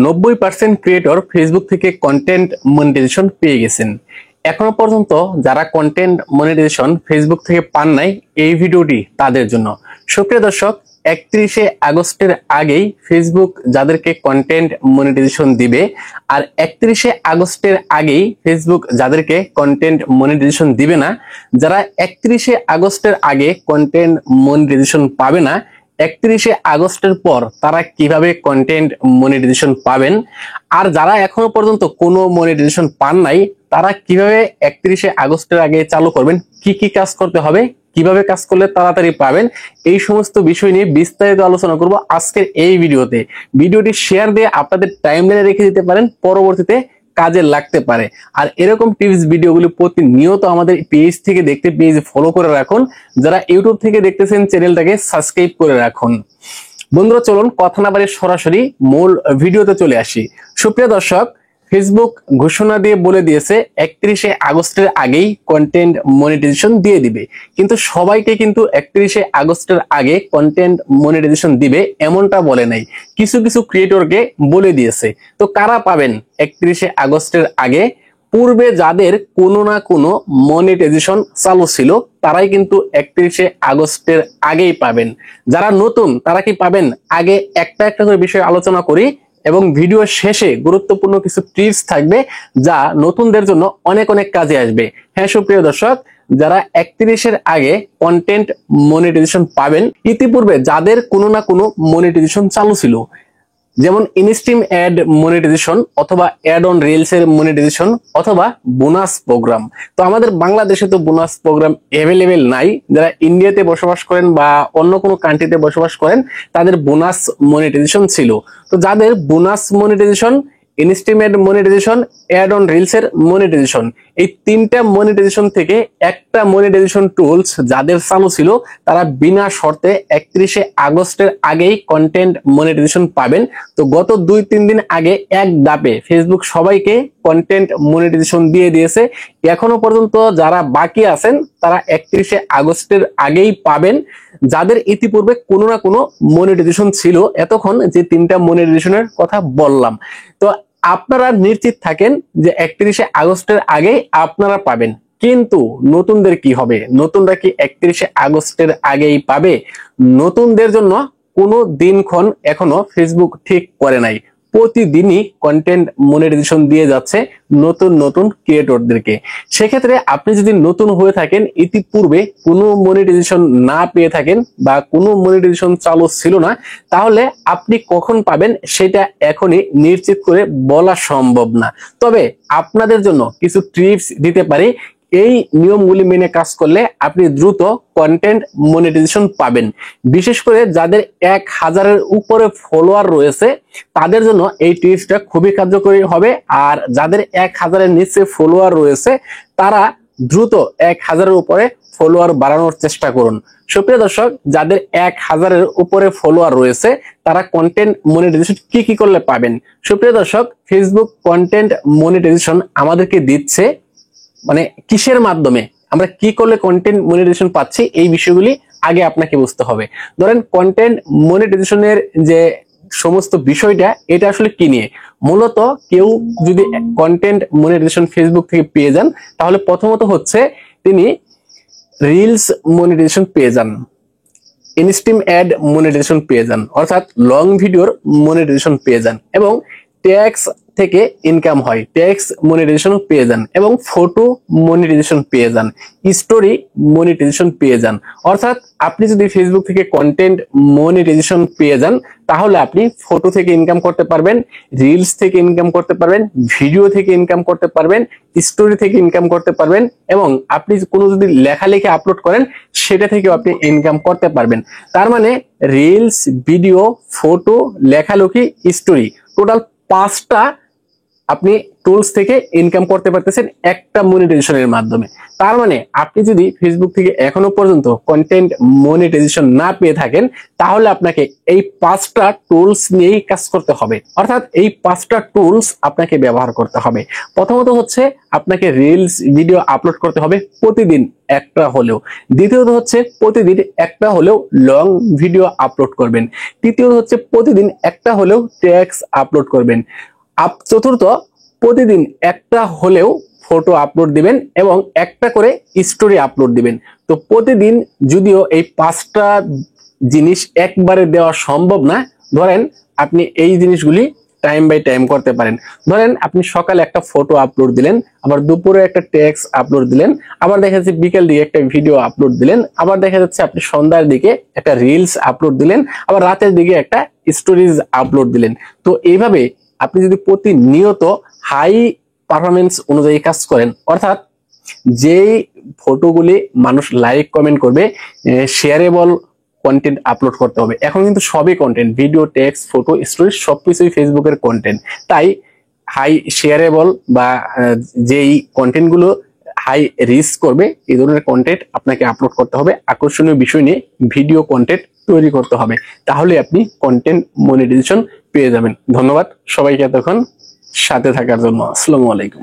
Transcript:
90% creator Facebook থেকে content monetization পেয়ে গেছেন। এখনো পর্যন্ত যারা কন্টেন্ট মনিটাইজেশন ফেসবুক থেকে পান নাই, এই ভিডিওটি তাদের জন্য। সুপ্রিয় দর্শক, 31শে আগস্টের আগেই ফেসবুক যাদেরকে কন্টেন্ট মনিটাইজেশন দিবে, আর 31শে আগস্টের আগেই ফেসবুক যাদেরকে কন্টেন্ট মনিটাইজেশন দিবে না, যারা 31শে আগস্টের আগে কন্টেন্ট মনিটাইজেশন পাবে না, 31শে আগস্টের পর তারা কিভাবে কন্টেন্ট মনিটাইজেশন পাবেন, আর যারা এখনো পর্যন্ত কোনো মনিটাইজেশন পান নাই তারা কিভাবে 31শে আগস্টের আগে চালু করবেন, কি কি কাজ করতে হবে, কিভাবে কাজ করলে তাড়াতাড়ি পাবেন, এই সমস্ত বিষয় নিয়ে বিস্তারিত আলোচনা করব আজকের এই ভিডিওতে। ভিডিওটি শেয়ার দিয়ে আপনাদের টাইমলাইনে রেখে দিতে পারেন, পরবর্তীতে কাজে লাগতে পারে। আর এরকম টিপস ভিডিওগুলি প্রতিনিয়ত আমাদের পেজ থেকে দেখতে পেজ ফলো করে রাখুন, যারা ইউটিউব থেকে দেখতেছেন চ্যানেলটাকে সাবস্ক্রাইব করে রাখুন। বন্ধুরা, চলুন কথা না বাড়িয়ে সরাসরি মূল ভিডিওতে চলে আসি। সুপ্রিয় দর্শক, ফেসবুক ঘোষণা দিয়ে বলে দিয়েছে 31শে আগস্টের আগেই কন্টেন্ট মনিটাইজেশন দিয়ে দিবে, কিন্তু সবাইকে কিন্তু 31শে আগস্টের আগে কন্টেন্ট মনিটাইজেশন দিবে এমনটা বলে নাই, কিছু কিছু ক্রিয়েটরকে বলে দিয়েছে। তো কারা পাবেন 31শে আগস্টের আগে? পূর্বে যাদের কোনো না কোনো মনিটাইজেশন চালু ছিল তারাই কিন্তু 31শে আগস্টের আগেই পাবেন। যারা নতুন তারা কি পাবেন? আগে একটা একটা করে বিষয় আলোচনা করি এবং ভিডিও শেষে গুরুত্বপূর্ণ কিছু টিপস থাকবে যা নতুনদের জন্য অনেক অনেক কাজে আসবে। হ্যাঁ সুপ্রিয় দর্শক, যারা 31-এর আগে কন্টেন্ট মনিটাইজেশন পাবেন, ইতিপূর্বে যাদের কোনো না কোনো মনিটাইজেশন চালু ছিল, যেমন ইনস্ট্রিম অ্যাড মনিটাইজেশন অথবা অ্যাড অন রিলস এর মনিটাইজেশন অথবা বোনাস প্রোগ্রাম। তো আমাদের বাংলাদেশে তো বোনাস প্রোগ্রাম অ্যাভেলেবেল নাই। যারা ইন্ডিয়াতে বসবাস করেন বা অন্য কোনো কান্ট্রিতে বসবাস করেন তাদের বোনাস মনিটাইজেশন ছিল। তো যাদের bonus monetisation, instream ad monetisation, ad on reels এর মনিটাইজেশন, এই তিনটা মনিটাইজেশন থেকে একটা মনিটাইজেশন টুলস যাদের চালু ছিল তারা বিনা শর্তে 31শে আগস্টের আগেই কন্টেন্ট মনিটাইজেশন পাবেন। তো গত 2-3 দিন আগে এক ধাপে ফেসবুক সবাইকে কন্টেন্ট মনিটাইজেশন দিয়ে দিয়েছে। এখনো পর্যন্ত যারা বাকি আছেন তারা 31শে আগস্টের আগেই পাবেন, যাদের ইতিপূর্বে কোনো না কোনো মনিটাইজেশন ছিল। এতক্ষণ যে তিনটা মনিটাইজেশনের কথা বললাম, তো আপনারা নিশ্চিত থাকেন যে 31শে আগস্টের আগে আপনারা পাবেন। কিন্তু নতুনদের কি হবে? নতুনরা কি 31শে আগস্টের আগেই পাবে? নতুনদের জন্য কোনো দিনক্ষণ এখনো ফেসবুক ঠিক করে নাই। প্রতিদিনই কন্টেন্ট মনিটাইজেশন দিয়ে যাচ্ছে নতুন নতুন ক্রিয়েটরদেরকে। সেক্ষেত্রে আপনি যদি নতুন হয়ে থাকেন, ইতিপূর্বে কোনো মনিটাইজেশন না পেয়ে থাকেন বা কোনো মনিটাইজেশন চালু ছিল না, তাহলে আপনি কখন পাবেন সেটা এখনই নিশ্চিত করে বলা সম্ভব না। তবে আপনাদের জন্য কিছু টিপস দিতে পারি। এই নিয়মগুলি মেনে কাজ করলে আপনি দ্রুত কন্টেন্ট মনিটাইজেশন পাবেন। বিশেষ করে যাদের 1000-এর উপরে ফলোয়ার রয়েছে তাদের জন্য এই টিপসটা খুবই কার্যকরী হবে। আর যাদের 1000-এর নিচে ফলোয়ার রয়েছে তারা দ্রুত 1000-এর উপরে ফলোয়ার বাড়ানোর চেষ্টা করুন। সুপ্রিয় দর্শক, যাদের 1000-এর উপরে ফলোয়ার রয়েছে তারা কন্টেন্ট মনিটাইজেশন কি কি করলে পাবেন? সুপ্রিয় দর্শক, ফেসবুক কন্টেন্ট মনিটাইজেশন আমাদেরকে দিচ্ছে, মানে কিসের মাধ্যমে, আমরা কি করলে কন্টেন্ট মনিটাইজেশন পাচ্ছি, এই বিষয়গুলি আগে আপনাকে বুঝতে হবে। ধরেন কন্টেন্ট মনিটাইজেশনের যে সমস্ত বিষয়টা, এটা আসলে কি নিয়ে? মূলত কেউ যদি কন্টেন্ট মনিটাইজেশন ফেসবুক থেকে পেয়ে যান তাহলে প্রথমত হচ্ছে তিনি রিলস মনিটাইজেশন পেয়ে যান, ইনস্ট্রিম অ্যাড মনিটাইজেশন পেয়ে যান, অর্থাৎ লং ভিডিওর মনিটাইজেশন পেয়ে যান, এবং ট্যাক্স থেকে ইনকাম হয়, ট্যাক্স মনিটাইজেশন পেয়ে যান, এবং ফটো মনিটাইজেশন পেয়ে যান, স্টোরি মনিটাইজেশন পেয়ে যান। অর্থাৎ আপনি যদি ফেসবুক থেকে কন্টেন্ট মনিটাইজেশন পেয়ে যান তাহলে আপনি ফটো থেকে ইনকাম করতে পারবেন, রিলস থেকে ইনকাম করতে পারবেন, ভিডিও থেকে ইনকাম করতে পারবেন, স্টোরি থেকে ইনকাম করতে পারবেন, এবং আপনি কোনো যদি লেখালেখি আপলোড করেন সেটা থেকেও আপনি ইনকাম করতে পারবেন। তার মানে রিলস, ভিডিও, ফটো, লেখালেখি, স্টোরি, টোটাল 5টা আপনি টুলস থেকে ইনকাম করতে পারতেছেন একটা মনিটাইজেশনের মাধ্যমে। তার মানে আপনি যদি ফেসবুক থেকে এখনো পর্যন্ত কন্টেন্ট মনিটাইজেশন না পেয়ে থাকেন, তাহলে আপনাকে এই 5টা টুলস নিয়েই কাজ করতে হবে। অর্থাৎ এই 5টা টুলস আপনাকে ব্যবহার করতে হবে। প্রথমত হচ্ছে আপনাকে রিলস ভিডিও আপলোড করতে হবে প্রতিদিন একটা হলেও। দ্বিতীয়ত হচ্ছে প্রতিদিন একটা হলেও লং ভিডিও আপলোড করবেন। তৃতীয়ত হচ্ছে প্রতিদিন একটা হলেও টেক্সট আপলোড করবেন। চতুর্থ, প্রতিদিন একটা হলেও ফটো আপলোড দিবেন এবং একটা করে স্টোরি আপলোড দিবেন। তো প্রতিদিন যদিও এই 5টা জিনিস একবারে দেওয়া সম্ভব না, ধরেন আপনি এই জিনিসগুলি টাইম বাই টাইম করতে পারেন। ধরেন আপনি সকালে একটা ফটো আপলোড দিলেন, আবার দুপুরে একটা টেক্সট আপলোড দিলেন, আবার দেখা যাচ্ছে বিকেল দিকে একটা ভিডিও আপলোড দিলেন, আবার দেখা যাচ্ছে আপনি সন্ধ্যার দিকে একটা রিলস আপলোড দিলেন, আবার রাতের দিকে একটা স্টোরিজ আপলোড দিলেন। তো এইভাবে আপনি যদি প্রতিনিয়ত হাই পারফরমেন্স অনুযায়ী কাজ করেন, অর্থাৎ যেই ফটোগুলি মানুষ লাইক কমেন্ট করবে, শেয়ারেবল কন্টেন্ট আপলোড করতে হবে। এখন কিন্তু সবই content, video, text, photo, story সবকিছুই ফেসবুকের কন্টেন্ট। তাই হাই শেয়ারেবল বা যেই কন্টেন্ট গুলো হাই রিচ করবে এই ধরনের কন্টেন্ট আপনাকে আপলোড করতে হবে। আকর্ষণীয় বিষয় নিয়ে ভিডিও কন্টেন্ট তৈরি করতে হবে, তাহলে আপনি কন্টেন্ট মনিটাইজেশন পেয়ে যাবেন। ধন্যবাদ সবাইকে এতক্ষণ সাথে থাকার জন্য। আসসালামু আলাইকুম।